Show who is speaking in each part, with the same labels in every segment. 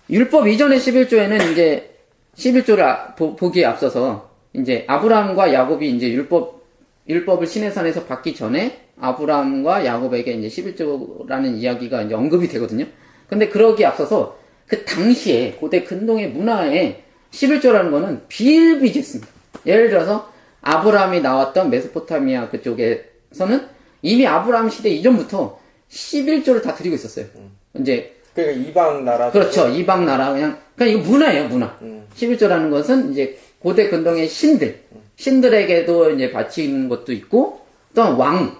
Speaker 1: 율법 이전의 11조에는 이제 11조를 보기에 앞서서 이제 아브라함과 야곱이 이제 율법을 시내산에서 받기 전에 아브라함과 야곱에게 이제 11조라는 이야기가 이제 언급이 되거든요. 근데 그러기에 앞서서 그 당시에 고대 근동의 문화에 11조라는 거는 비일비재했습니다. 예를 들어서 아브라함이 나왔던 메소포타미아 그쪽에서는 이미 아브라함 시대 이전부터 11조를 다 드리고 있었어요. 이제
Speaker 2: 그러니까 이방 나라.
Speaker 1: 그렇죠. 이방 나라 그냥 이거 문화예요, 문화. 11조라는 것은 이제 고대 근동의 신들에게도 이제 바치는 것도 있고, 또한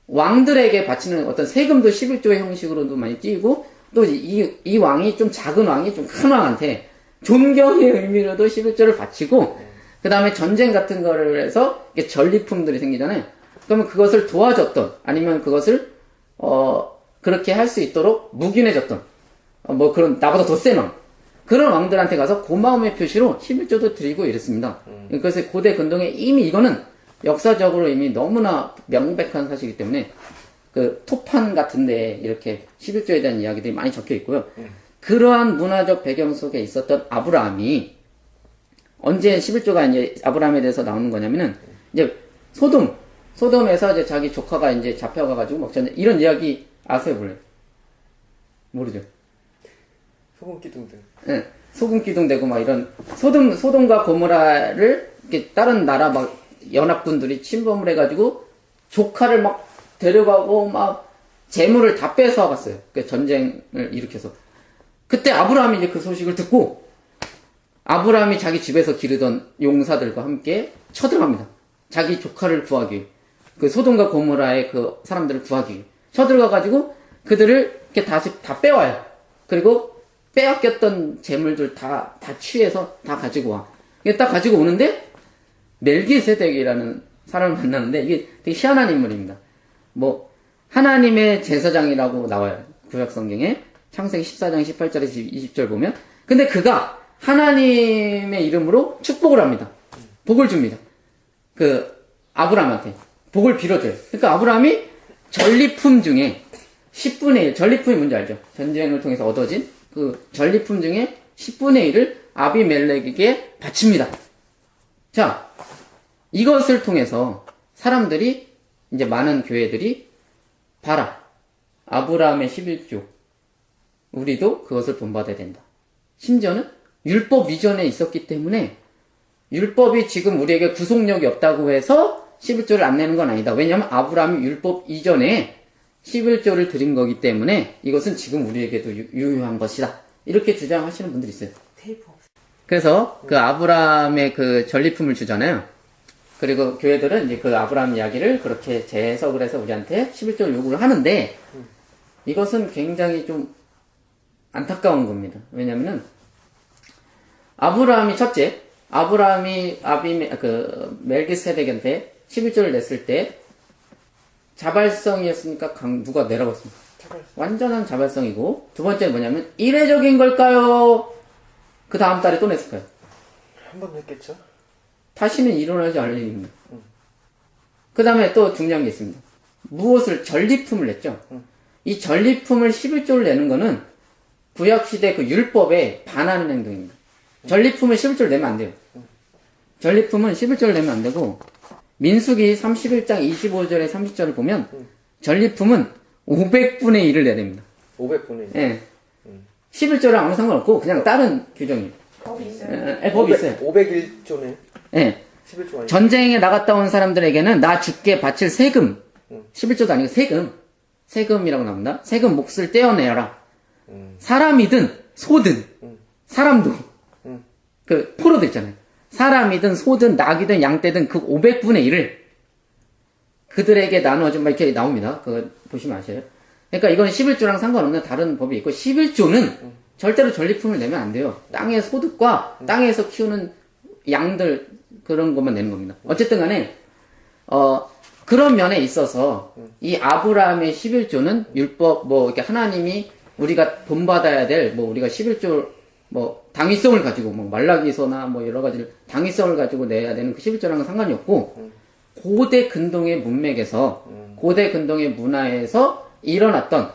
Speaker 1: 왕들에게 바치는 어떤 세금도 11조의 형식으로도 많이 띄고, 또 이 왕이 좀 작은 왕이 좀 큰 왕한테 존경의 의미로도 11조를 바치고, 그 다음에 전쟁 같은 거를 해서 전리품들이 생기잖아요. 그러면 그것을 도와줬던, 아니면 그것을, 그렇게 할 수 있도록 묵인해줬던, 뭐 그런, 나보다 더 센 왕. 그런 왕들한테 가서 고마움의 표시로 11조도 드리고 이랬습니다. 그래서 고대 근동에 이미 이거는 역사적으로 이미 너무나 명백한 사실이기 때문에 그 토판 같은데 이렇게 11조에 대한 이야기들이 많이 적혀 있고요. 그러한 문화적 배경 속에 있었던 아브라함이 언제 11조가 이제 아브라함에 대해서 나오는 거냐면은 이제 소돔에서 이제 자기 조카가 이제 잡혀가가지고 막 이런 이야기 아세요, 몰라요? 모르죠?
Speaker 2: 소금 기둥들.
Speaker 1: 예, 소금 기둥되고 막 이런 소돔과 고모라를 이렇게 다른 나라 막 연합군들이 침범을 해가지고 조카를 막 데려가고 막 재물을 다 뺏어 갔어요. 그 전쟁을 일으켜서. 그때 아브라함이 이제 그 소식을 듣고 아브라함이 자기 집에서 기르던 용사들과 함께 쳐들어갑니다. 자기 조카를 구하기 위해. 그 소돔과 고모라의 그 사람들을 구하기 위해. 쳐들어가가지고 그들을 이렇게 다시 다 빼와요. 그리고 빼앗겼던 재물들 다 취해서 다 가지고 와. 이게 딱 가지고 오는데, 멜기세덱이라는 사람을 만나는데, 이게 되게 희한한 인물입니다. 뭐, 하나님의 제사장이라고 나와요. 구약성경에. 창세기 14장 18절에서 20절 보면. 근데 그가 하나님의 이름으로 축복을 합니다. 복을 줍니다. 아브라함한테. 복을 빌어줘요. 그러니까 아브라함이 전리품 중에 10분의 1, 전리품이 뭔지 알죠? 전쟁을 통해서 얻어진 그 전리품 중에 10분의 1을 아비멜렉에게 바칩니다. 자, 이것을 통해서 사람들이, 이제 많은 교회들이, 봐라. 아브라함의 11조. 우리도 그것을 본받아야 된다. 심지어는 율법 이전에 있었기 때문에 율법이 지금 우리에게 구속력이 없다고 해서 11조를 안 내는 건 아니다. 왜냐하면 아브라함이 율법 이전에 11조를 드린 거기 때문에 이것은 지금 우리에게도 유효한 것이다. 이렇게 주장하시는 분들이 있어요. 그래서 그 아브라함의 그 전리품을 주잖아요. 그리고 교회들은 이제 그 아브라함 이야기를 그렇게 재해석을 해서 우리한테 11조를 요구를 하는데 이것은 굉장히 좀 안타까운 겁니다. 왜냐면은 아브라함이 첫째, 아브라함이 멜기세덱한테 11조를 냈을 때 자발성이었으니까 누가 내려봤습니다. 완전한 자발성이고, 두 번째는 뭐냐면 이례적인 걸까요? 그 다음 달에 또 냈을까요?
Speaker 2: 한 번 냈겠죠.
Speaker 1: 다시는 일어나지 않을 일입니다. 그 다음에 또 중요한 게 있습니다. 전리품을 냈죠. 이 전리품을 11조를 내는 거는 구약시대 그 율법에 반하는 행동입니다. 전리품을 11조를 내면 안 돼요. 전리품은 11조를 내면 안 되고, 민수기 31장 25절에 30절을 보면 전리품은 500분의 1을 내야 됩니다.
Speaker 2: 500분의 1?
Speaker 1: 예. 11조랑 아무 상관없고 그냥 다른 규정이에요.
Speaker 3: 법이 있어요?
Speaker 1: 예, 법이 있어요.
Speaker 2: 501조네.
Speaker 1: 예.
Speaker 2: 11조 아니에요?
Speaker 1: 전쟁에 나갔다 온 사람들에게는 나 죽게 바칠 세금, 11조도 아니고 세금이라고 나옵니다. 세금 몫을 떼어내어라. 사람이든 소든, 사람도, 그 포로도 있잖아요. 사람이든 소든 낙이든 양떼든 그 500분의 1을 그들에게 나누어준, 막 이렇게 나옵니다. 그거 보시면 아셔요. 그러니까 이건 11조랑 상관없는 다른 법이 있고, 11조는 절대로 전리품을 내면 안 돼요. 땅의 소득과 땅에서 키우는 양들, 그런 것만 내는 겁니다. 어쨌든 간에, 그런 면에 있어서 이 아브라함의 11조는 율법, 뭐, 이렇게 하나님이 우리가 본받아야 될, 뭐, 우리가 11조, 뭐, 당위성을 가지고, 뭐, 말라기서나 뭐, 여러 가지 당위성을 가지고 내야 되는 그 11조랑은 상관이 없고, 고대 근동의 문맥에서, 고대 근동의 문화에서 일어났던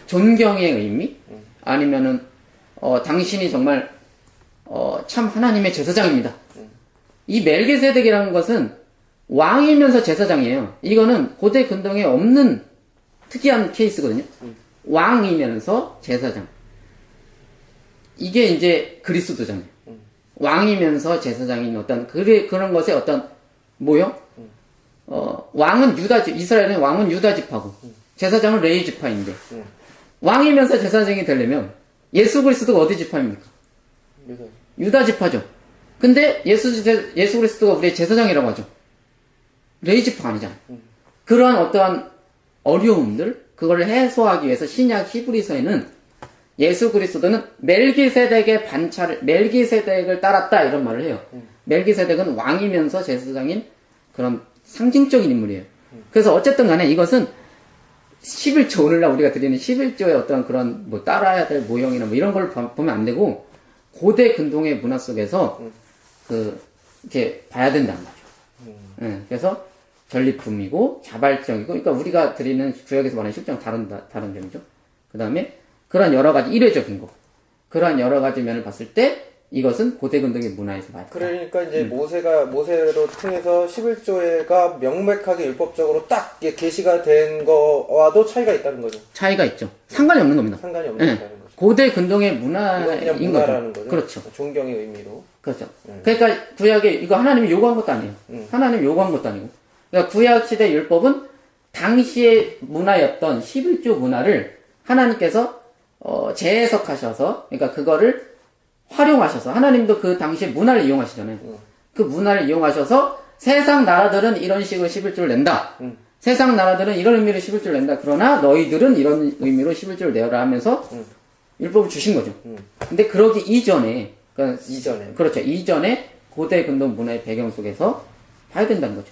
Speaker 1: 존경의 의미, 아니면은, 당신이 정말 참 하나님의 제사장입니다. 이 멜기세덱이라는 것은 왕이면서 제사장이에요. 이거는 고대 근동에 없는 특이한 케이스거든요. 왕이면서 제사장. 이게 이제 그리스도잖아요. 왕이면서 제사장인 어떤 그런 것의 어떤 모형? 왕은 이스라엘은 왕은 유다 지파고 제사장은 레위 지파인데 왕이면서 제사장이 되려면 예수 그리스도가 어디 지파입니까? 유다 지파죠. 근데 예수 그리스도가 우리의 제사장이라고 하죠. 레위 지파가 아니잖아요. 그러한 어떠한 어려움들 그걸 해소하기 위해서 신약 히브리서에는 예수 그리스도는 멜기세덱을 따랐다 이런 말을 해요. 멜기세덱은 왕이면서 제사장인 그런 상징적인 인물이에요. 그래서 어쨌든 간에 이것은 11조 오늘날 우리가 드리는 11조의 어떤 그런 뭐 따라야 될 모형이나 뭐 이런 걸 보면 안 되고 고대 근동의 문화 속에서 이렇게 봐야 된다는 거죠. 그래서 전리품이고 자발적이고 그러니까 우리가 드리는 구역에서 말하는 10조랑 다른 점이죠. 그 다음에 그런 여러 가지 일회적인 거 그런 여러 가지 면을 봤을 때 이것은 고대 근동의 문화에서 봐야 된다.
Speaker 2: 그러니까 이제 모세로 통해서 11조가 명백하게 율법적으로 딱 계시가 된 거와도 차이가 있다는 거죠.
Speaker 1: 차이가 있죠. 상관이 없는 겁니다.
Speaker 2: 상관이 없는 거죠.
Speaker 1: 고대 근동의
Speaker 2: 이건
Speaker 1: 문화인
Speaker 2: 그냥 문화라는 거죠.
Speaker 1: 그렇죠.
Speaker 2: 존경의 의미로.
Speaker 1: 그렇죠. 그러니까 구약에 이거 하나님이 요구한 것도 아니에요. 하나님이 요구한 것도 아니고. 그러니까 구약 시대 율법은 당시의 문화였던 11조 문화를 하나님께서 재해석하셔서 그러니까 그거를 활용하셔서 하나님도 그 당시의 문화를 이용하시잖아요. 그 문화를 이용하셔서 세상 나라들은 이런 식으로 11조를 낸다. 세상 나라들은 이런 의미로 11조를 낸다. 그러나 너희들은 이런 의미로 11조를 내어라 하면서 율법을 주신 거죠. 근데 그러기 이전에 그러니까
Speaker 2: 이전에
Speaker 1: 그렇죠. 이전에 고대 근동 문화의 배경 속에서 봐야 된다는 거죠.